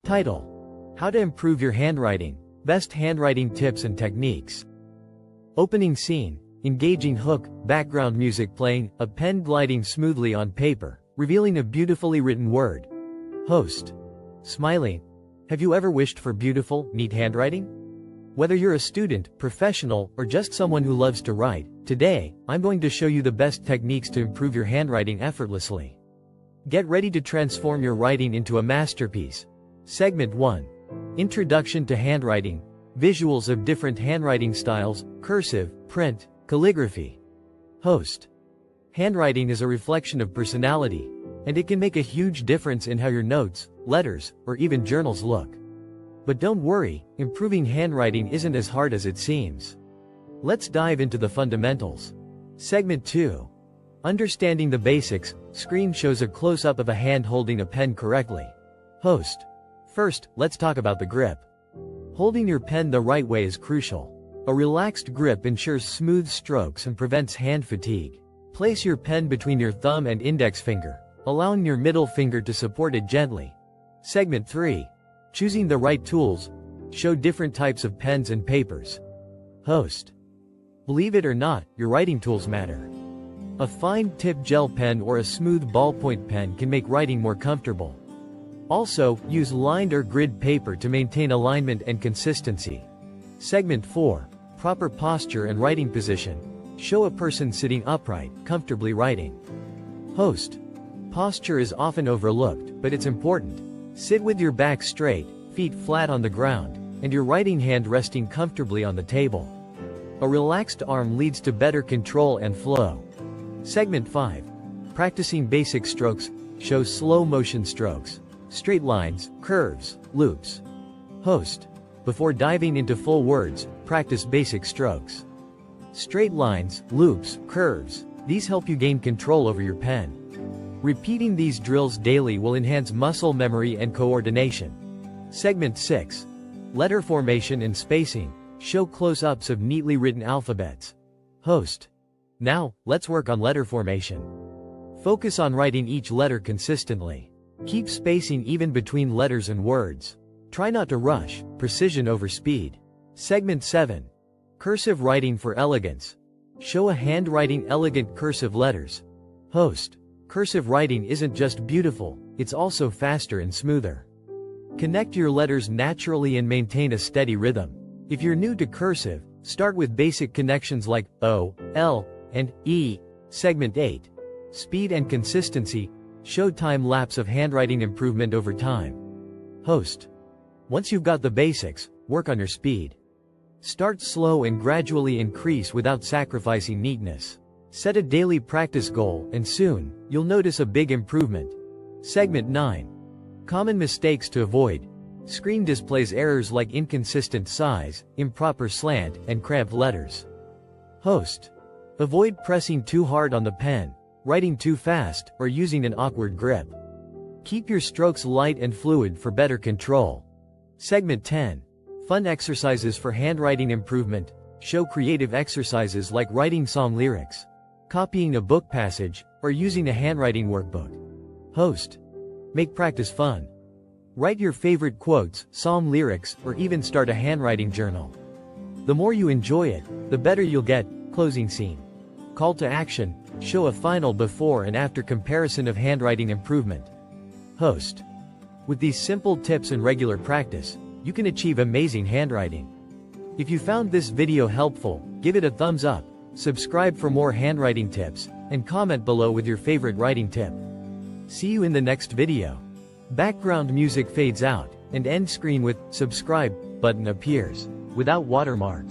Title: How to Improve Your Handwriting, Best Handwriting Tips and Techniques. Opening scene: engaging hook, background music playing, a pen gliding smoothly on paper, revealing a beautifully written word. Host: smiling. Have you ever wished for beautiful, neat handwriting? Whether you're a student, professional, or just someone who loves to write, today, I'm going to show you the best techniques to improve your handwriting effortlessly. Get ready to transform your writing into a masterpiece. Segment 1. Introduction to Handwriting. Visuals of different handwriting styles: cursive, print, calligraphy. Host: handwriting is a reflection of personality, and it can make a huge difference in how your notes, letters, or even journals look. But don't worry, improving handwriting isn't as hard as it seems. Let's dive into the fundamentals. Segment 2. Understanding the basics. Screen shows a close-up of a hand holding a pen correctly. Host: first, let's talk about the grip. Holding your pen the right way is crucial. A relaxed grip ensures smooth strokes and prevents hand fatigue. Place your pen between your thumb and index finger, allowing your middle finger to support it gently. Segment 3. Choosing the right tools. Show different types of pens and papers. Host: believe it or not, your writing tools matter. A fine tip gel pen or a smooth ballpoint pen can make writing more comfortable. Also, use lined or grid paper to maintain alignment and consistency. Segment 4. Proper posture and writing position. Show a person sitting upright, comfortably writing. Host: posture is often overlooked, but it's important. Sit with your back straight, feet flat on the ground, and your writing hand resting comfortably on the table. A relaxed arm leads to better control and flow. Segment 5. Practicing basic strokes. Show slow motion strokes, straight lines, curves, loops. Host: before diving into full words, practice basic strokes. Straight lines, loops, curves, these help you gain control over your pen. Repeating these drills daily will enhance muscle memory and coordination. Segment 6. Letter formation and spacing. Show close-ups of neatly written alphabets. Host: now, let's work on letter formation. Focus on writing each letter consistently. Keep spacing even between letters and words. Try not to rush, precision over speed. Segment 7. Cursive writing for elegance. Show a handwriting elegant cursive letters. Host: cursive writing isn't just beautiful, it's also faster and smoother. Connect your letters naturally and maintain a steady rhythm. If you're new to cursive, start with basic connections like O, L, and E. Segment 8. Speed and consistency. Show time-lapse of handwriting improvement over time. Host: once you've got the basics, work on your speed. Start slow and gradually increase without sacrificing neatness. Set a daily practice goal, and soon, you'll notice a big improvement. Segment 9. Common mistakes to avoid. Screen displays errors like inconsistent size, improper slant, and cramped letters. Host: avoid pressing too hard on the pen, writing too fast, or using an awkward grip. Keep your strokes light and fluid for better control. Segment 10. Fun exercises for handwriting improvement. Show creative exercises like writing song lyrics, copying a book passage, or using a handwriting workbook. Host: make practice fun. Write your favorite quotes, song lyrics, or even start a handwriting journal. The more you enjoy it, the better you'll get. Closing scene. Call to action. Show a final before and after comparison of handwriting improvement. Host: with these simple tips and regular practice, you can achieve amazing handwriting. If you found this video helpful, give it a thumbs up, subscribe for more handwriting tips, and comment below with your favorite writing tip. See you in the next video. Background music fades out, and end screen with subscribe button appears, without watermark.